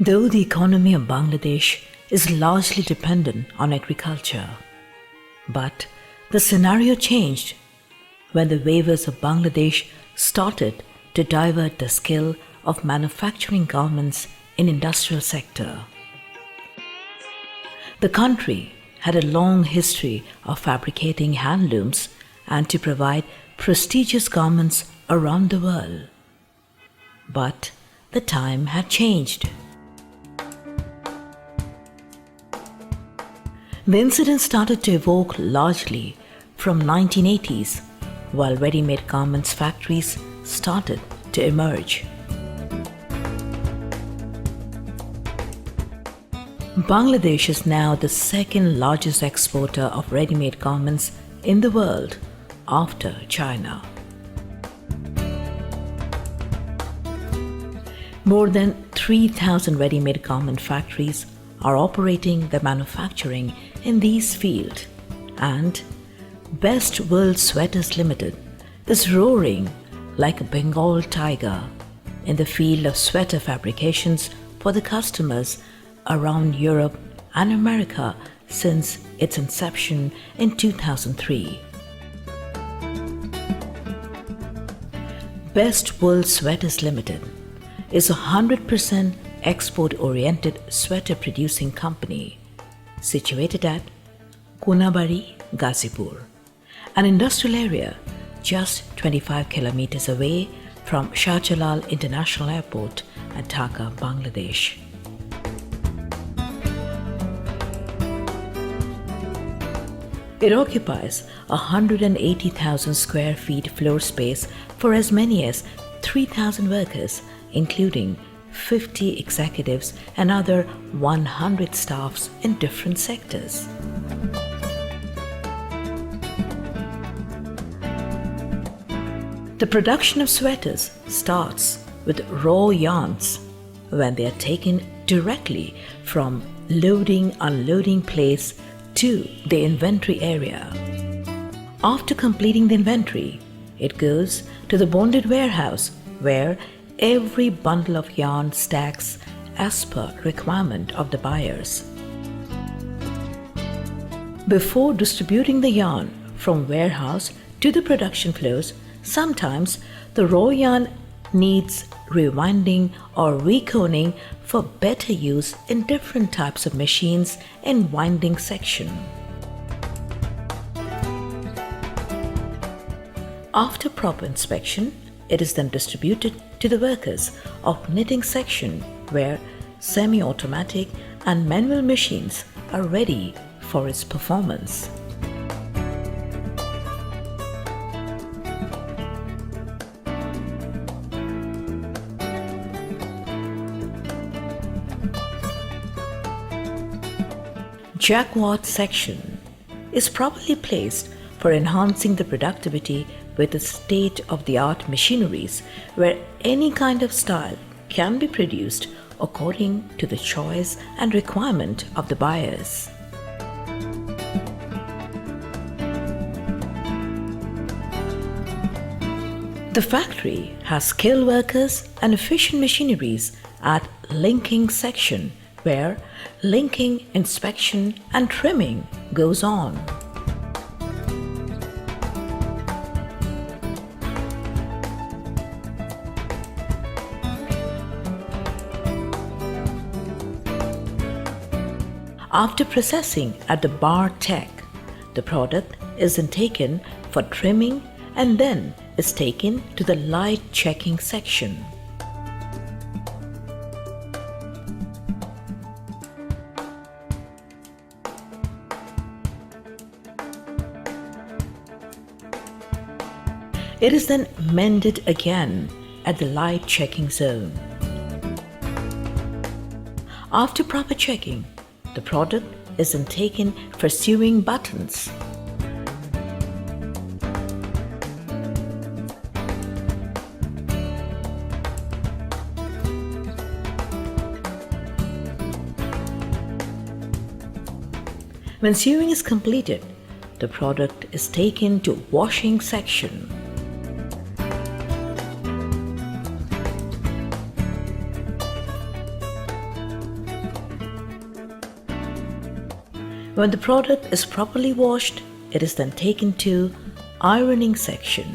Though the economy of Bangladesh is largely dependent on agriculture, but the scenario changed when the weavers of Bangladesh started to divert the skill of manufacturing garments in industrial sector. The country had a long history of fabricating handlooms and to provide prestigious garments around the world. But the time had changed. The incident started to evoke largely from 1980s, while ready-made garments factories started to emerge. Bangladesh is now the second largest exporter of ready-made garments in the world after China. More than 3,000 ready-made garment factories are operating the manufacturing in these fields, and Best World Sweaters Limited is roaring like a Bengal tiger in the field of sweater fabrications for the customers around Europe and America since its inception in 2003. Best World Sweaters Limited is a 100% export-oriented sweater-producing company situated at Kunabari, Gazipur, an industrial area just 25 kilometers away from Shah Jalal International Airport at Dhaka, Bangladesh. It occupies 180,000 square feet floor space for as many as 3,000 workers, including 50 executives and other 100 staffs in different sectors. The production of sweaters starts with raw yarns when they are taken directly from loading-unloading place to the inventory area. After completing the inventory, it goes to the bonded warehouse where every bundle of yarn stacks as per requirement of the buyers. Before distributing the yarn from warehouse to the production floors, sometimes the raw yarn needs rewinding or reconing for better use in different types of machines in winding section. After proper inspection, it is then distributed to the workers of knitting section where semi-automatic and manual machines are ready for its performance. Jacquard section is properly placed for enhancing the productivity with the state-of-the-art machineries where any kind of style can be produced according to the choice and requirement of the buyers. The factory has skilled workers and efficient machineries at linking section where linking, inspection and trimming goes on. After processing at the bar tech, the product is then taken for trimming and then is taken to the light checking section. It is then mended again at the light checking zone. After proper checking, the product is then taken for sewing buttons. When sewing is completed, the product is taken to washing section. When the product is properly washed, it is then taken to ironing section.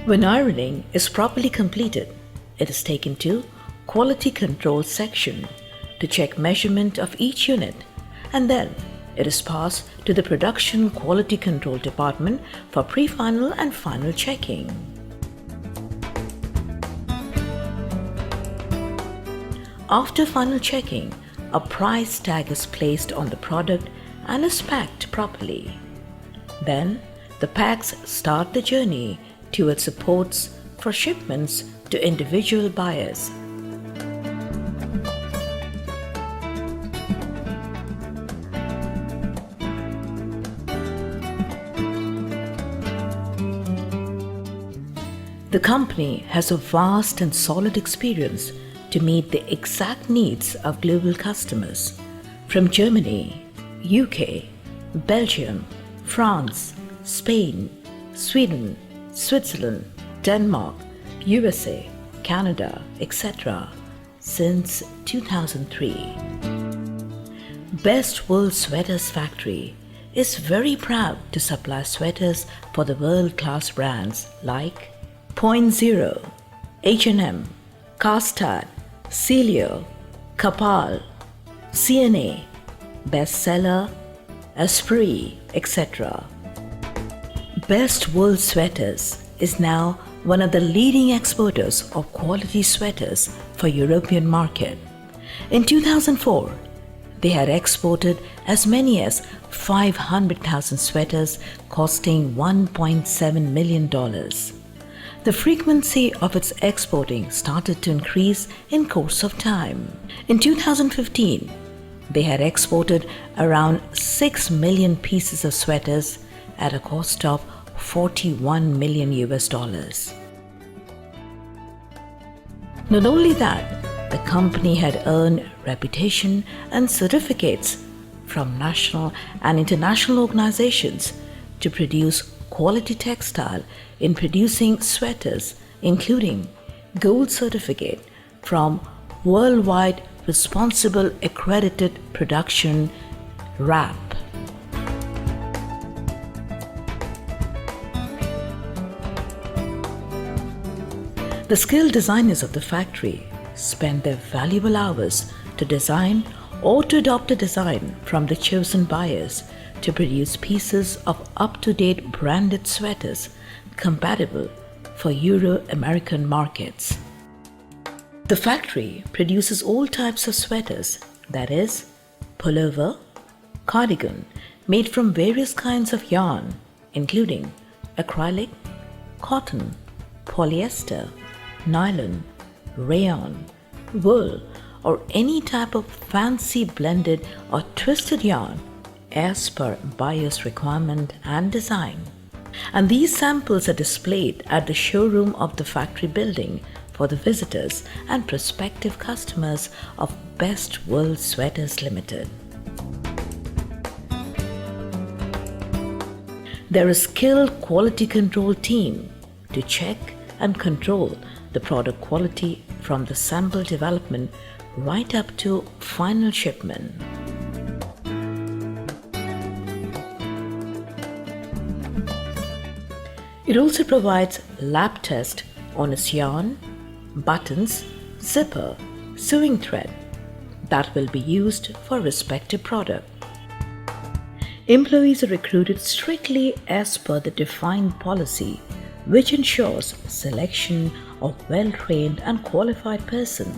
When ironing is properly completed, it is taken to quality control section to check measurement of each unit, and then it is passed to the production quality control department for pre-final and final checking. After final checking, a price tag is placed on the product and is packed properly. Then the packs start the journey towards the ports for shipments to individual buyers. The company has a vast and solid experience to meet the exact needs of global customers from Germany, UK, Belgium, France, Spain, Sweden, Switzerland, Denmark, USA, Canada, etc. since 2003. Best Wool Sweaters Factory is very proud to supply sweaters for the world-class brands like Point Zero, H&M, Castad, Celio, Kapal, CNA, Bestseller, Esprit, etc. Best Wool Sweaters is now one of the leading exporters of quality sweaters for European market. In 2004, they had exported as many as 500,000 sweaters costing $1.7 million. The frequency of its exporting started to increase in course of time. In 2015, they had exported around 6 million pieces of sweaters at a cost of $41 million. Not only that, the company had earned reputation and certificates from national and international organizations to produce quality textile in producing sweaters, including gold certificate from Worldwide Responsible Accredited Production (RAP). The skilled designers of the factory spend their valuable hours to design or to adopt a design from the chosen buyers to produce pieces of up-to-date branded sweaters compatible for Euro-American markets. The factory produces all types of sweaters, that is, pullover, cardigan, made from various kinds of yarn, including acrylic, cotton, polyester, nylon, rayon, wool, or any type of fancy blended or twisted yarn as per buyer's requirement and design. And these samples are displayed at the showroom of the factory building for the visitors and prospective customers of Best Wool Sweaters Limited. There is a skilled quality control team to check and control the product quality from the sample development right up to final shipment. It also provides lab test on its yarn, buttons, zipper, sewing thread that will be used for respective product. Employees are recruited strictly as per the defined policy, which ensures selection of well-trained and qualified person.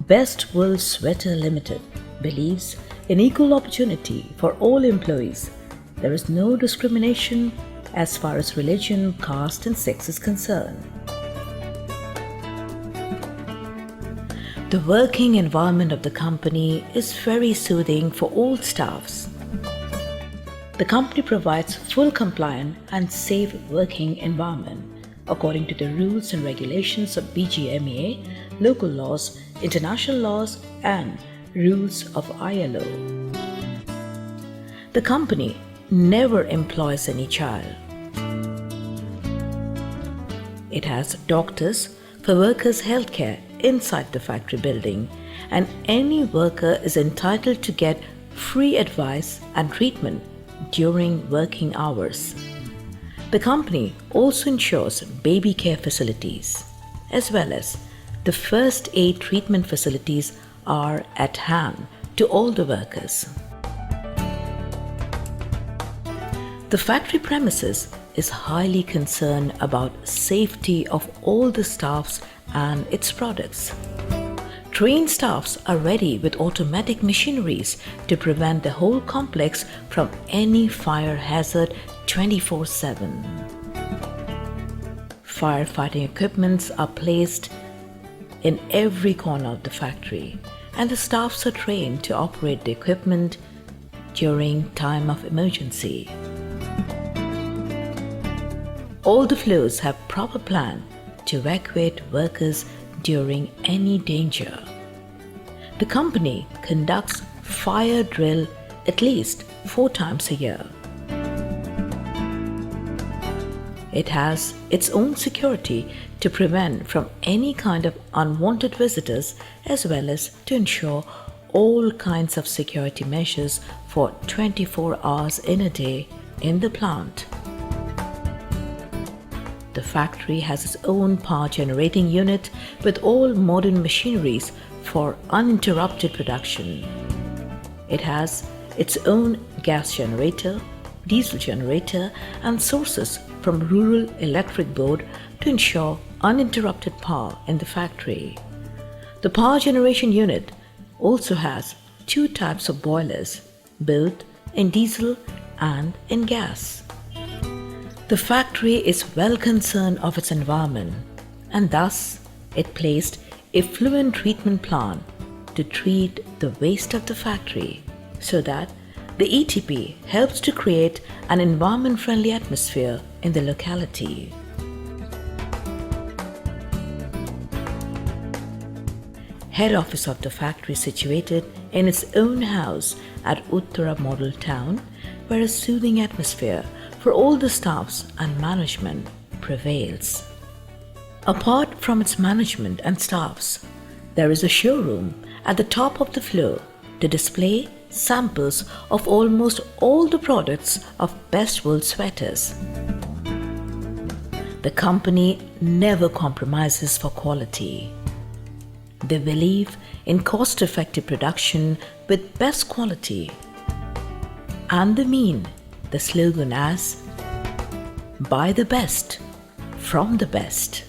Best Wool Sweater Limited believes in equal opportunity for all employees. There is no discrimination as far as religion, caste and sex is concerned. The working environment of the company is very soothing for all staffs. The company provides full compliant and safe working environment according to the rules and regulations of BGMEA, local laws, international laws and rules of ILO. The company never employs any child. It has doctors for workers' healthcare inside the factory building, and any worker is entitled to get free advice and treatment during working hours. The company also ensures baby care facilities, as well as the first aid treatment facilities are at hand to all the workers. The factory premises is highly concerned about safety of all the staffs and its products. Trained staffs are ready with automatic machineries to prevent the whole complex from any fire hazard 24/7. Firefighting equipments are placed in every corner of the factory, and the staffs are trained to operate the equipment during time of emergency. All the floors have proper plan to evacuate workers during any danger. The company conducts fire drill at least 4 times a year. It has its own security to prevent from any kind of unwanted visitors, as well as to ensure all kinds of security measures for 24 hours in a day in the plant. The factory has its own power generating unit with all modern machineries for uninterrupted production. It has its own gas generator, diesel generator, and sources from Rural Electric Board to ensure uninterrupted power in the factory. The power generation unit also has 2 types of boilers, both in diesel and in gas. The factory is well concerned of its environment, and thus it placed effluent treatment plant to treat the waste of the factory, so that the ETP helps to create an environment-friendly atmosphere in the locality. Head office of the factory is situated in its own house at Uttara Model Town, where a soothing atmosphere for all the staffs and management prevails. Apart from its management and staffs, there is a showroom at the top of the floor to display samples of almost all the products of Best Wool Sweaters. The company never compromises for quality. They believe in cost-effective production with best quality, and they mean the slogan as "Buy the best from the best."